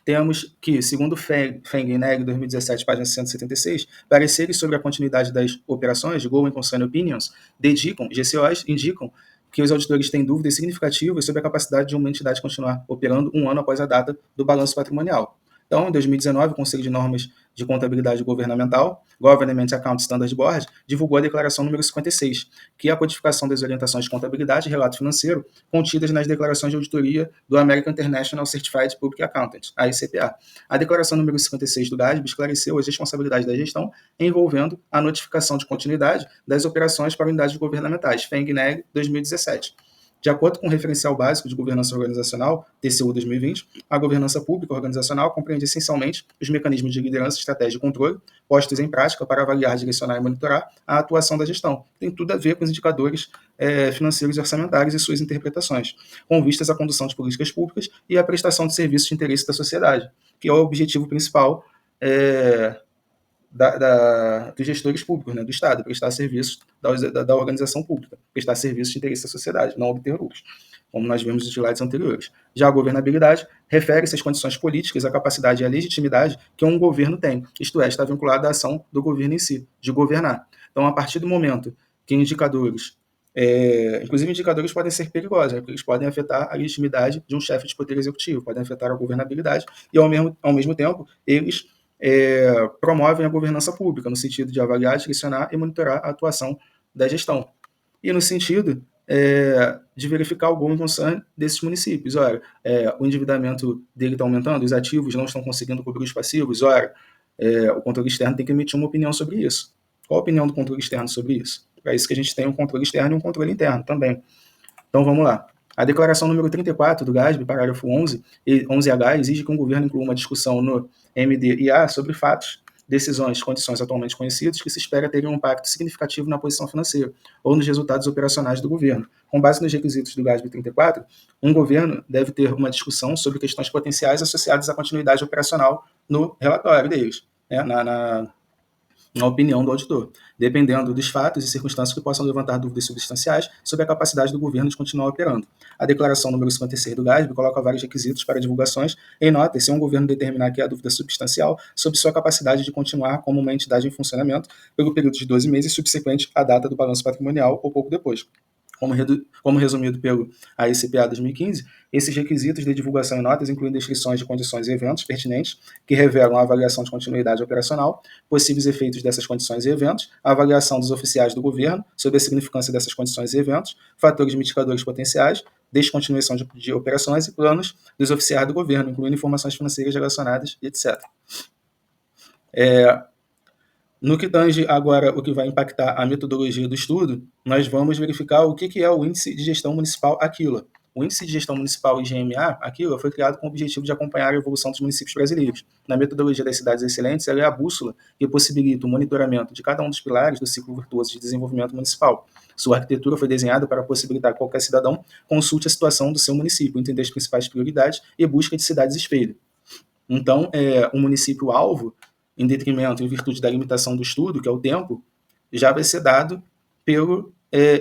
temos que, segundo Feng e Neg, 2017, página 176, pareceres sobre a continuidade das operações de Going Concern Opinions GCOs indicam que os auditores têm dúvidas significativas sobre a capacidade de uma entidade continuar operando um ano após a data do balanço patrimonial. Então, em 2019, o Conselho de Normas de Contabilidade Governamental, Government Account Standards Board, divulgou a declaração número 56, que é a codificação das orientações de contabilidade e relato financeiro contidas nas declarações de auditoria do American International Certified Public Accountant, AICPA. A declaração número 56 do GASB esclareceu as responsabilidades da gestão envolvendo a notificação de continuidade das operações para unidades governamentais, FENG-NEG 2017. De acordo com o Referencial Básico de Governança Organizacional, TCU 2020, a governança pública organizacional compreende essencialmente os mecanismos de liderança, estratégia e controle postos em prática para avaliar, direcionar e monitorar a atuação da gestão. Tem tudo a ver com os indicadores financeiros e orçamentários e suas interpretações, com vistas à condução de políticas públicas e à prestação de serviços de interesse da sociedade, que é o objetivo principal dos gestores públicos, né, do Estado, prestar serviços da organização pública, prestar serviços de interesse da sociedade, não obter lucros, como nós vimos nos slides anteriores. Já a governabilidade refere-se às condições políticas, à capacidade e à legitimidade que um governo tem, isto é, está vinculada à ação do governo em si, de governar. Então, a partir do momento que indicadores, inclusive indicadores podem ser perigosos, né, porque eles podem afetar a legitimidade de um chefe de poder executivo, podem afetar a governabilidade e, ao mesmo tempo, eles promovem a governança pública, no sentido de avaliar, direcionar e monitorar a atuação da gestão. E no sentido de verificar o going concern desses municípios. Ora, o endividamento dele está aumentando, os ativos não estão conseguindo cobrir os passivos. Ora, o controle externo tem que emitir uma opinião sobre isso. Qual a opinião do controle externo sobre isso? Para isso que a gente tem um controle externo e um controle interno também. Então, vamos lá. A declaração número 34 do GASB, parágrafo 11H, exige que um governo inclua uma discussão no MD&A sobre fatos, decisões, condições atualmente conhecidas que se espera terem um impacto significativo na posição financeira ou nos resultados operacionais do governo. Com base nos requisitos do GASB 34, um governo deve ter uma discussão sobre questões potenciais associadas à continuidade operacional no relatório deles, né, na opinião do auditor, dependendo dos fatos e circunstâncias que possam levantar dúvidas substanciais sobre a capacidade do governo de continuar operando. A declaração número 56 do GASB coloca vários requisitos para divulgações em nota se um governo determinar que há dúvida substancial sobre sua capacidade de continuar como uma entidade em funcionamento pelo período de 12 meses subsequente à data do balanço patrimonial ou pouco depois. Como resumido pelo AICPA 2015, esses requisitos de divulgação em notas incluem descrições de condições e eventos pertinentes que revelam a avaliação de continuidade operacional, possíveis efeitos dessas condições e eventos, a avaliação dos oficiais do governo sobre a significância dessas condições e eventos, fatores mitigadores potenciais, descontinuação de operações e planos dos oficiais do governo, incluindo informações financeiras relacionadas, etc. No que tange agora o que vai impactar a metodologia do estudo, nós vamos verificar o que é o Índice de Gestão Municipal Aquila, O Índice de Gestão Municipal, IGMA, aquilo foi criado com o objetivo de acompanhar a evolução dos municípios brasileiros. Na metodologia das cidades excelentes, ela é a bússola que possibilita o monitoramento de cada um dos pilares do ciclo virtuoso de desenvolvimento municipal. Sua arquitetura foi desenhada para possibilitar que qualquer cidadão consulte a situação do seu município, entender as principais prioridades e busca de cidades espelho. Então, o município-alvo, em detrimento, em virtude da limitação do estudo, que é o tempo, já vai ser dado pelo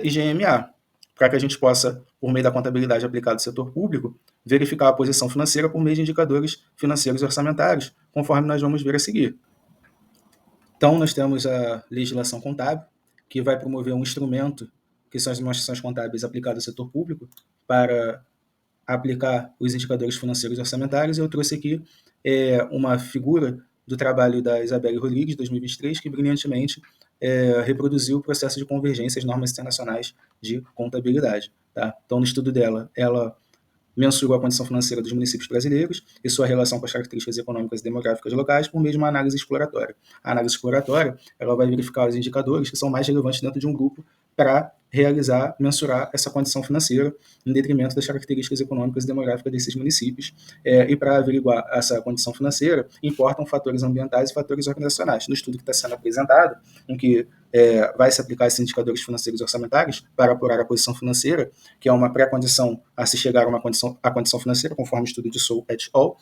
IGMA, para que a gente possa, por meio da contabilidade aplicada ao setor público, verificar a posição financeira por meio de indicadores financeiros e orçamentários, conforme nós vamos ver a seguir. Então, nós temos a legislação contábil, que vai promover um instrumento, que são as demonstrações contábeis aplicadas ao setor público, para aplicar os indicadores financeiros e orçamentários. Eu trouxe aqui uma figura do trabalho da Isabelle Rodrigues, de 2023, que brilhantemente reproduziu o processo de convergência às normas internacionais de contabilidade. Tá? Então, no estudo dela, ela mensurou a condição financeira dos municípios brasileiros e sua relação com as características econômicas e demográficas locais por meio de uma análise exploratória. A análise exploratória, ela vai verificar os indicadores que são mais relevantes dentro de um grupo para realizar, mensurar essa condição financeira em detrimento das características econômicas e demográficas desses municípios. E para averiguar essa condição financeira, importam fatores ambientais e fatores organizacionais. No estudo que está sendo apresentado, em que vai se aplicar esses indicadores financeiros e orçamentários para apurar a posição financeira, que é uma pré-condição a se chegar à condição financeira, conforme o estudo de Sou et al.,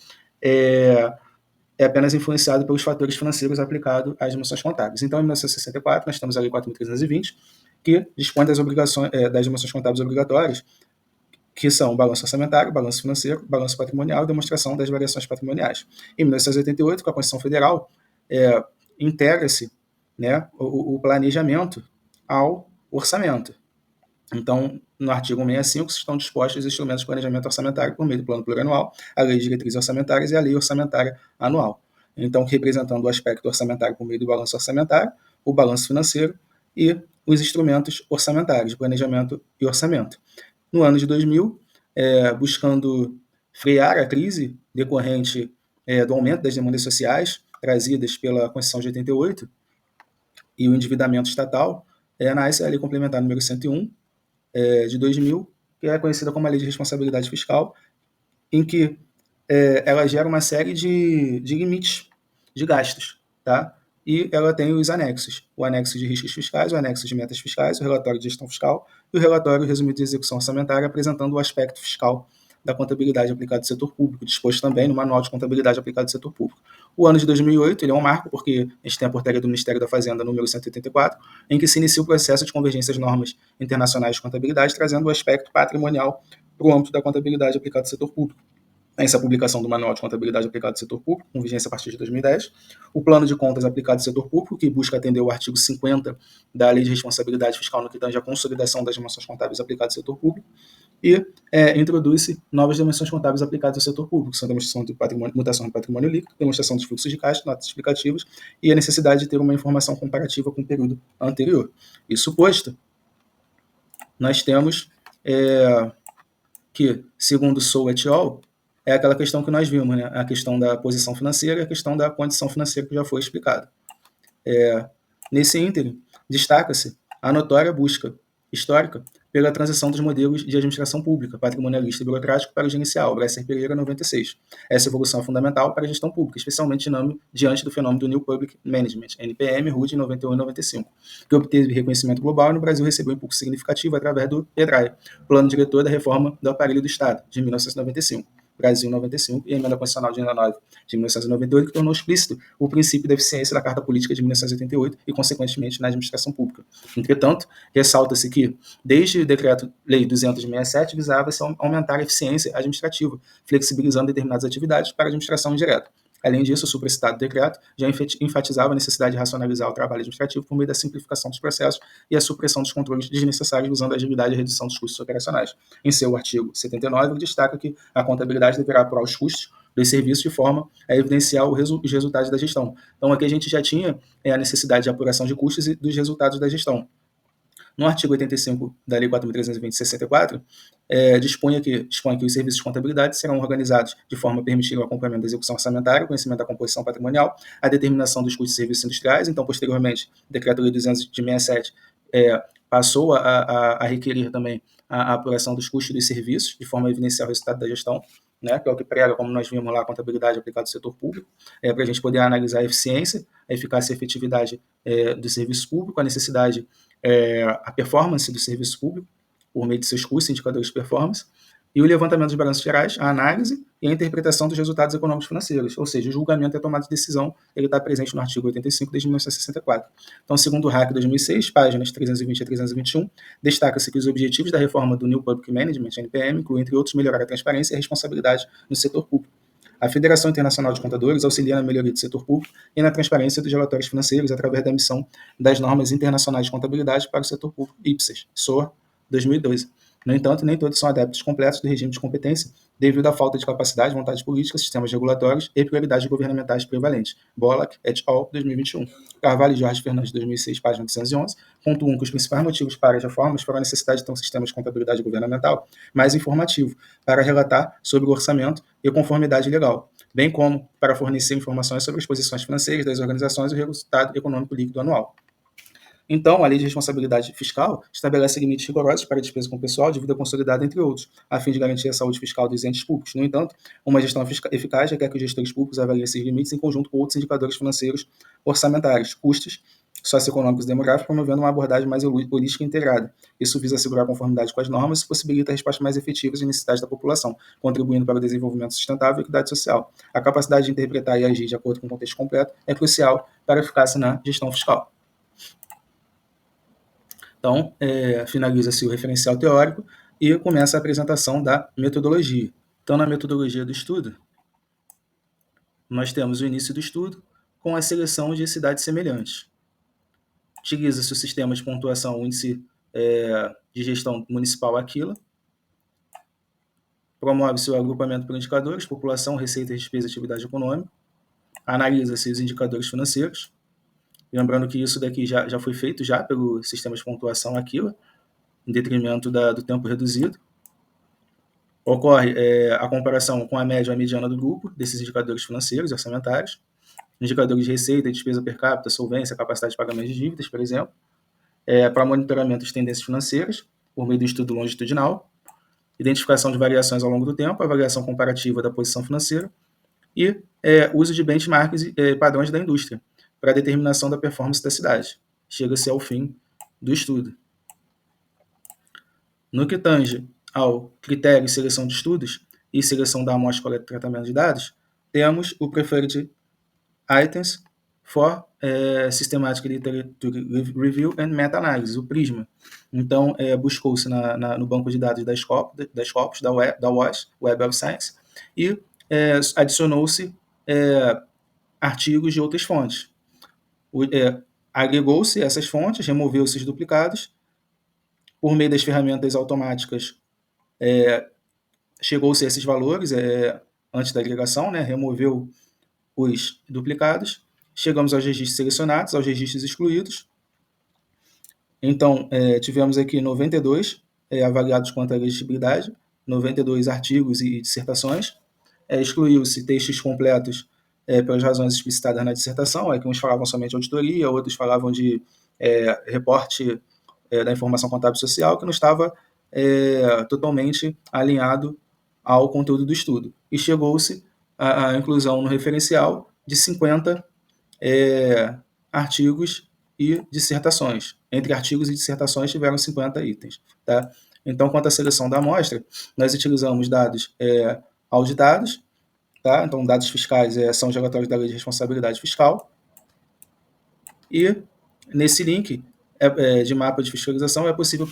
é apenas influenciado pelos fatores financeiros aplicados às dimensões contábeis. Então, em 1964, nós temos a Lei 4.320, que dispõe das obrigações, das dimensões contábeis obrigatórias, que são balanço orçamentário, balanço financeiro, balanço patrimonial e demonstração das variações patrimoniais. Em 1988, com a Constituição Federal, integra-se, né, o planejamento ao orçamento. Então, no artigo 165, estão dispostos os instrumentos de planejamento orçamentário por meio do plano plurianual, a lei de diretrizes orçamentárias e a lei orçamentária anual. Então, representando o aspecto orçamentário por meio do balanço orçamentário, o balanço financeiro e os instrumentos orçamentários, de planejamento e orçamento. No ano de 2000, buscando frear a crise decorrente do aumento das demandas sociais trazidas pela Constituição de 88 e o endividamento estatal, nasce a Lei Complementar número 101, de 2000, que é conhecida como a Lei de Responsabilidade Fiscal, em que ela gera uma série de limites de gastos, tá? E ela tem os anexos, o anexo de riscos fiscais, o anexo de metas fiscais, o relatório de gestão fiscal e o relatório resumido de execução orçamentária, apresentando o aspecto fiscal da contabilidade aplicada ao setor público, disposto também no Manual de Contabilidade aplicada ao setor público. O ano de 2008 ele é um marco, porque a gente tem a portaria do Ministério da Fazenda, número 184, em que se inicia o processo de convergência às normas internacionais de contabilidade, trazendo o aspecto patrimonial para o âmbito da contabilidade aplicada ao setor público. Essa publicação do Manual de Contabilidade aplicado ao setor público, com vigência a partir de 2010, o Plano de Contas aplicado ao setor público, que busca atender o artigo 50 da Lei de Responsabilidade Fiscal no que tange a consolidação das dimensões contábeis aplicadas ao setor público, e introduz-se novas dimensões contábeis aplicadas ao setor público, que são a demonstração de patrimônio, mutação do patrimônio líquido, demonstração dos fluxos de caixa, notas explicativas e a necessidade de ter uma informação comparativa com o período anterior. Isso posto, nós temos que, segundo Sou et al., é aquela questão que nós vimos, né? A questão da posição financeira e a questão da condição financeira que já foi explicada. Nesse ínterim, destaca-se a notória busca histórica pela transição dos modelos de administração pública, patrimonialista e burocrático para o gerencial, Bresser Pereira, 96. Essa evolução é fundamental para a gestão pública, especialmente diante do fenômeno do New Public Management, NPM, RUD, 91 e 95, que obteve reconhecimento global e no Brasil recebeu um impulso significativo através do PEDRAE, Plano Diretor da Reforma do Aparelho do Estado, de 1995. Brasil 95 e a Emenda Constitucional de 9 de 1998, que tornou explícito o princípio da eficiência da Carta Política de 1988 e, consequentemente, na administração pública. Entretanto, ressalta-se que, desde o Decreto-Lei 267, visava-se aumentar a eficiência administrativa, flexibilizando determinadas atividades para a administração indireta. Além disso, o supracitado decreto já enfatizava a necessidade de racionalizar o trabalho administrativo por meio da simplificação dos processos e a supressão dos controles desnecessários, usando a agilidade e a redução dos custos operacionais. Em seu artigo 79, ele destaca que a contabilidade deverá apurar os custos dos serviços de forma a evidenciar os resultados da gestão. Então, aqui a gente já tinha a necessidade de apuração de custos e dos resultados da gestão. No artigo 85 da Lei 4.320 de 64, dispõe que os serviços de contabilidade serão organizados de forma a permitir o acompanhamento da execução orçamentária, o conhecimento da composição patrimonial, a determinação dos custos de serviços industriais. Então, posteriormente, o Decreto-Lei 200 de 67 passou a requerer também a apuração dos custos dos serviços, de forma a evidenciar o resultado da gestão, né, que é o que prega, como nós vimos lá, a contabilidade aplicada ao setor público, para a gente poder analisar a eficiência, a eficácia e a efetividade do serviço público, a necessidade, a performance do serviço público, por meio de seus custos e indicadores de performance, e o levantamento dos balanços gerais, a análise e a interpretação dos resultados econômicos financeiros, ou seja, o julgamento e a tomada de decisão, ele está presente no artigo 85 desde 1964. Então, segundo o RAC 2006, páginas 320 a 321, destaca-se que os objetivos da reforma do New Public Management, NPM, incluem, entre outros, melhorar a transparência e a responsabilidade no setor público. A Federação Internacional de Contadores auxilia na melhoria do setor público e na transparência dos relatórios financeiros através da emissão das normas internacionais de contabilidade para o setor público IPSAS, SOR 2012. No entanto, nem todos são adeptos completos do regime de competência, devido à falta de capacidade, vontade política, sistemas regulatórios e prioridades governamentais prevalentes. Bolak et al., 2021. Carvalho e Jorge Fernandes, 2006, página 811, pontuam que os principais motivos para as reformas foram a necessidade de ter um sistema de contabilidade governamental mais informativo, para relatar sobre o orçamento e conformidade legal, bem como para fornecer informações sobre as posições financeiras das organizações e o resultado econômico líquido anual. Então, a Lei de Responsabilidade Fiscal estabelece limites rigorosos para a despesa com pessoal, dívida consolidada, entre outros, a fim de garantir a saúde fiscal dos entes públicos. No entanto, uma gestão eficaz requer que os gestores públicos avaliem esses limites em conjunto com outros indicadores financeiros orçamentários, custos socioeconômicos e demográficos, promovendo uma abordagem mais holística e integrada. Isso visa assegurar a conformidade com as normas e possibilita respostas mais efetivas às necessidades da população, contribuindo para o desenvolvimento sustentável e equidade social. A capacidade de interpretar e agir de acordo com o contexto completo é crucial para a eficácia na gestão fiscal. Então, finaliza-se o referencial teórico e começa a apresentação da metodologia. Então, na metodologia do estudo, nós temos o início do estudo com a seleção de cidades semelhantes. Utiliza-se o sistema de pontuação, o índice de gestão municipal Aquila. Promove-se o agrupamento por indicadores, população, receita, despesa e atividade econômica. Analisa-se os indicadores financeiros. Lembrando que isso daqui já foi feito já pelo sistema de pontuação Aquila, em detrimento do tempo reduzido. Ocorre a comparação com a média ou a mediana do grupo, desses indicadores financeiros e orçamentários, indicadores de receita, despesa per capita, solvência, capacidade de pagamento de dívidas, por exemplo, para monitoramento de tendências financeiras, por meio do estudo longitudinal, identificação de variações ao longo do tempo, avaliação comparativa da posição financeira e uso de benchmarks e padrões da indústria, para a determinação da performance da cidade. Chega-se ao fim do estudo. No que tange ao critério de seleção de estudos e seleção da amostra, coleta e tratamento de dados, temos o Preferred Items for Systematic Literature Review and Meta-Analysis, o PRISMA. Então, buscou-se no banco de dados da Scopus, da WASH, Web of Science, e adicionou-se artigos de outras fontes. Agregou-se essas fontes, removeu-se os duplicados, por meio das ferramentas automáticas, chegou-se a esses valores antes da agregação, né, removeu os duplicados, chegamos aos registros selecionados, aos registros excluídos. Então, tivemos aqui 92 avaliados quanto à legibilidade, 92 artigos e dissertações, excluiu-se textos completos pelas razões explicitadas na dissertação, que uns falavam somente de auditoria, outros falavam de reporte da informação contábil social, que não estava totalmente alinhado ao conteúdo do estudo. E chegou-se à inclusão no referencial de 50 artigos e dissertações. Entre artigos e dissertações tiveram 50 itens. Tá? Então, quanto à seleção da amostra, nós utilizamos dados auditados, tá? Então, dados fiscais são os relatórios da Lei de Responsabilidade Fiscal. E nesse link de mapa de fiscalização é possível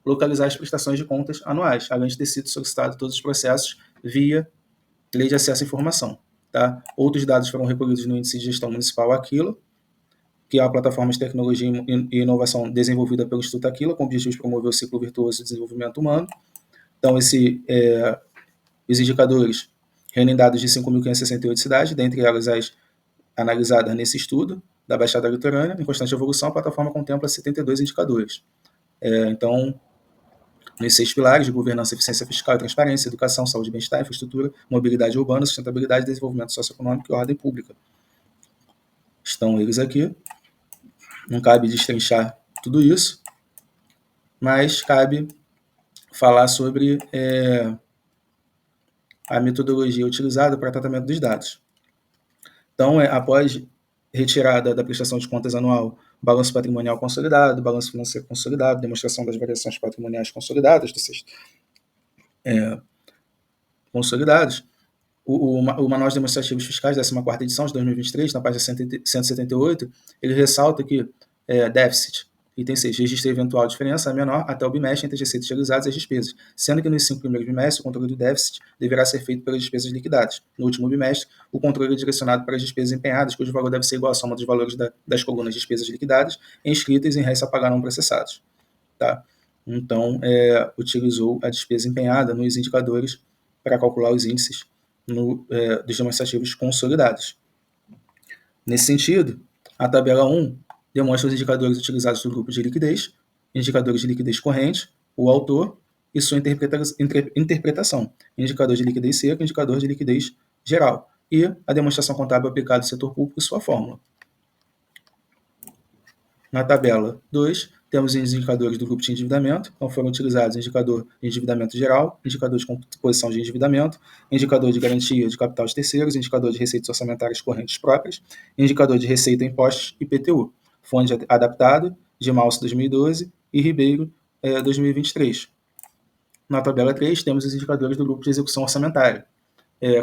localizar as prestações de contas anuais, além de ter sido solicitado todos os processos via Lei de Acesso à Informação. Tá? Outros dados foram recolhidos no Índice de Gestão Municipal Aquila, que é a plataforma de tecnologia e inovação desenvolvida pelo Instituto Aquila, com o objetivo de promover o ciclo virtuoso de desenvolvimento humano. Então, os indicadores reúnem dados de 5.568 cidades, dentre elas as analisadas nesse estudo da Baixada Litorânea. Em constante evolução, a plataforma contempla 72 indicadores. Então, nos 6 pilares de governança, eficiência fiscal e transparência, educação, saúde e bem-estar, infraestrutura, mobilidade urbana, sustentabilidade, desenvolvimento socioeconômico e ordem pública. Estão eles aqui. Não cabe destrinchar tudo isso, mas cabe falar sobre a metodologia utilizada para tratamento dos dados. Então, após retirada da prestação de contas anual, balanço patrimonial consolidado, balanço financeiro consolidado, demonstração das variações patrimoniais consolidadas, consolidados, o Manual de Demonstrativos Fiscais, 14ª edição de 2023, na página 178, ele ressalta que déficit, item 6, registro eventual diferença menor até o bimestre entre as receitas realizadas e as despesas, sendo que nos 5 primeiros bimestres o controle do déficit deverá ser feito pelas despesas liquidadas. No último bimestre, o controle é direcionado para as despesas empenhadas, cujo valor deve ser igual à soma dos valores das colunas de despesas liquidadas inscritas em réis a pagar não processados. Tá? Então, utilizou a despesa empenhada nos indicadores para calcular os índices dos demonstrativos consolidados. Nesse sentido, a tabela 1 demonstra os indicadores utilizados do grupo de liquidez, indicadores de liquidez corrente, o autor e sua interpretação, indicador de liquidez seca, indicador de liquidez geral, e a demonstração contábil aplicada ao setor público e sua fórmula. Na tabela 2, temos os indicadores do grupo de endividamento, então foram utilizados indicador de endividamento geral, indicador de composição de endividamento, indicador de garantia de capital de terceiros, indicador de receitas orçamentárias correntes próprias, indicador de receita, impostos e IPTU, fonte adaptado de Malso 2012 e Ribeiro 2023. Na tabela 3, temos os indicadores do grupo de execução orçamentária,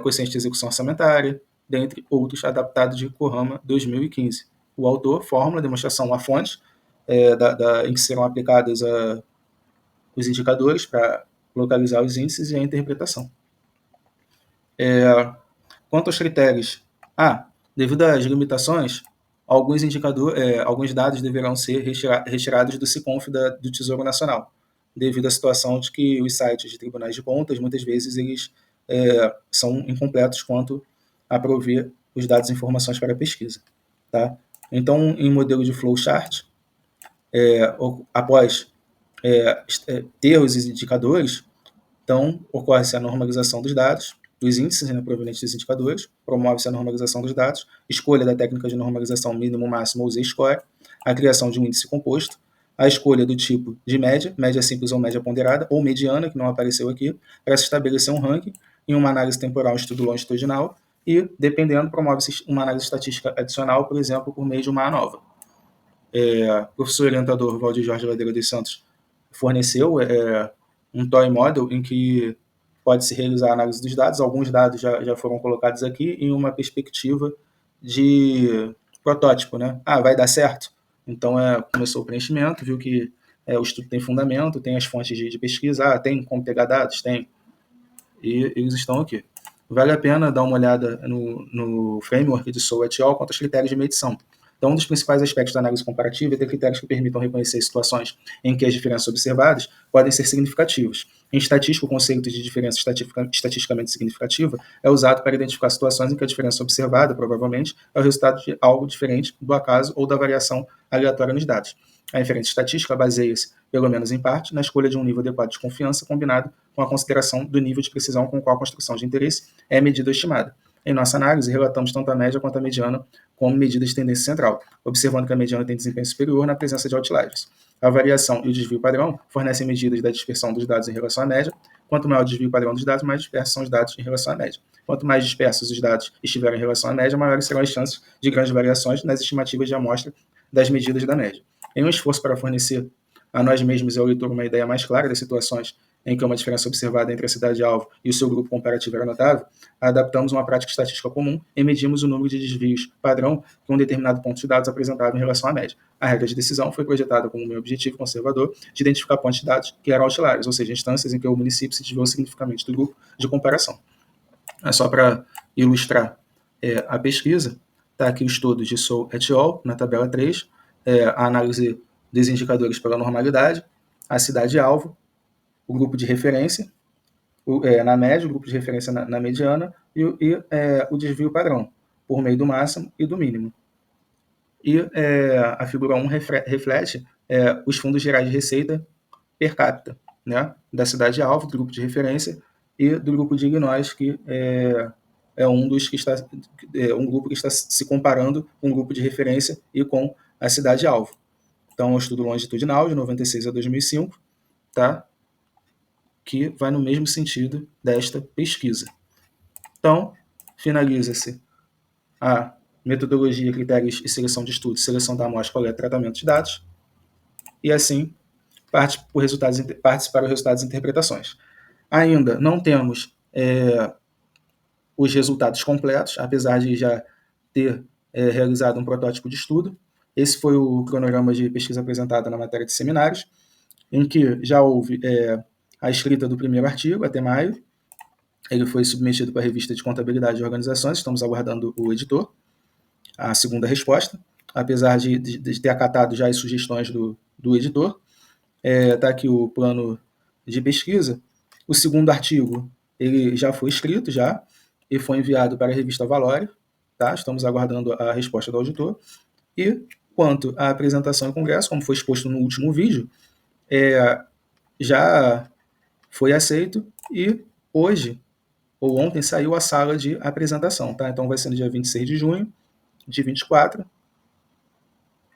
coeficiente de execução orçamentária, dentre outros adaptados de Corrama 2015. O autor, fórmula, demonstração, a fonte, em que serão aplicados os indicadores para localizar os índices e a interpretação. Quanto aos critérios, devido às limitações, alguns dados deverão ser retirados do SICONF do Tesouro Nacional, devido à situação de que os sites de tribunais de contas, muitas vezes, eles são incompletos quanto a prover os dados e informações para a pesquisa. Tá? Então, em modelo de flowchart, após ter os indicadores, então ocorre-se a normalização dos dados, dos índices provenientes dos indicadores, promove-se a normalização dos dados, escolha da técnica de normalização mínimo, máximo ou Z-score, a criação de um índice composto, a escolha do tipo de média, média simples ou média ponderada, ou mediana, que não apareceu aqui, para se estabelecer um ranking, em uma análise temporal, estudo longitudinal, e, dependendo, promove-se uma análise estatística adicional, por exemplo, por meio de uma ANOVA. O professor orientador Valdir Jorge Ladeira dos Santos forneceu um toy model em que pode-se realizar a análise dos dados. Alguns dados já foram colocados aqui em uma perspectiva de protótipo, né? Vai dar certo? Então, começou o preenchimento, viu que o estudo tem fundamento, tem as fontes de pesquisa, tem como pegar dados? Tem. E eles estão aqui. Vale a pena dar uma olhada no framework de Sou et al. Quanto aos critérios de medição. Então, um dos principais aspectos da análise comparativa é ter critérios que permitam reconhecer situações em que as diferenças observadas podem ser significativas. Em estatística, o conceito de diferença estatisticamente significativa é usado para identificar situações em que a diferença observada, provavelmente, é o resultado de algo diferente do acaso ou da variação aleatória nos dados. A inferência estatística baseia-se, pelo menos em parte, na escolha de um nível adequado de confiança combinado com a consideração do nível de precisão com o qual a construção de interesse é medida ou estimada. Em nossa análise, relatamos tanto a média quanto a mediana como medidas de tendência central, observando que a mediana tem desempenho superior na presença de outliers. A variação e o desvio padrão fornecem medidas da dispersão dos dados em relação à média. Quanto maior o desvio padrão dos dados, mais dispersos são os dados em relação à média. Quanto mais dispersos os dados estiverem em relação à média, maiores serão as chances de grandes variações nas estimativas de amostra das medidas da média. Em um esforço para fornecer a nós mesmos e ao leitor uma ideia mais clara das situações em que uma diferença observada entre a cidade-alvo e o seu grupo comparativo era notável, adaptamos uma prática estatística comum e medimos o número de desvios padrão que um determinado ponto de dados apresentava em relação à média. A regra de decisão foi projetada como um objetivo conservador de identificar pontos de dados que eram outliers, ou seja, instâncias em que o município se desviou significativamente do grupo de comparação. Só para ilustrar a pesquisa, está aqui o estudo de Sou et al. Na tabela 3, a análise dos indicadores pela normalidade, a cidade-alvo, o grupo de referência na média, o grupo de referência na mediana e o desvio padrão, por meio do máximo e do mínimo. E a figura 1 reflete os fundos gerais de receita per capita, né, da cidade-alvo, do grupo de referência e do grupo de Illinois, que é um grupo que está se comparando com o grupo de referência e com a cidade-alvo. Então, o estudo longitudinal de 96 a 2005, tá? Que vai no mesmo sentido desta pesquisa. Então, finaliza-se a metodologia, critérios e seleção de estudos, seleção da amostra, coleta e tratamento de dados, e assim parte para os resultados e interpretações. Ainda não temos os resultados completos, apesar de já ter realizado um protótipo de estudo. Esse foi o cronograma de pesquisa apresentado na matéria de seminários, em que já houve a escrita do primeiro artigo, até maio. Ele foi submetido para a revista de contabilidade de organizações, estamos aguardando o editor, a segunda resposta, apesar de ter acatado já as sugestões do editor. Está aqui o plano de pesquisa. O segundo artigo ele já foi escrito já e foi enviado para a revista Valore, tá? Estamos aguardando a resposta do auditor. E quanto à apresentação em congresso, como foi exposto no último vídeo, já foi aceito e hoje ou ontem saiu a sala de apresentação, tá? Então vai ser no dia 26 de junho, de 24,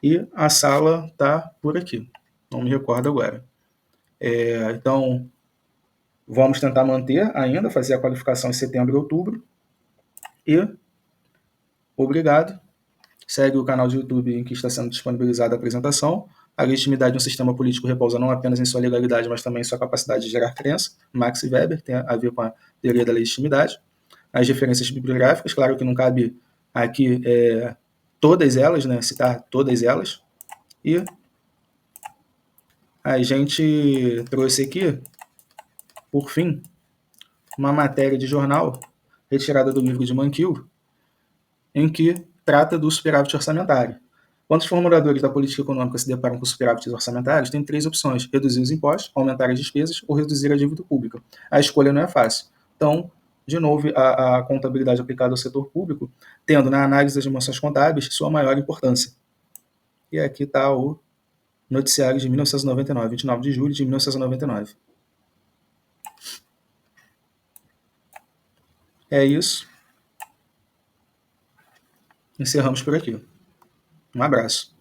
e a sala tá por aqui. Não me recordo agora. Então, vamos tentar manter ainda, fazer a qualificação em setembro e outubro. E obrigado. Segue o canal de YouTube em que está sendo disponibilizada a apresentação. A legitimidade de um sistema político repousa não apenas em sua legalidade, mas também em sua capacidade de gerar crença. Max Weber tem a ver com a teoria da legitimidade. As referências bibliográficas, claro que não cabe aqui todas elas, né, citar todas elas. E a gente trouxe aqui, por fim, uma matéria de jornal retirada do livro de Mankiw, em que trata do superávit orçamentário. Quando os formuladores da política econômica se deparam com superávites orçamentários, tem três opções: reduzir os impostos, aumentar as despesas ou reduzir a dívida pública. A escolha não é fácil. Então, de novo, a contabilidade aplicada ao setor público, tendo na análise das dimensões contábeis sua maior importância. E aqui está o noticiário de 1999, 29 de julho de 1999. É isso. Encerramos por aqui. Um abraço.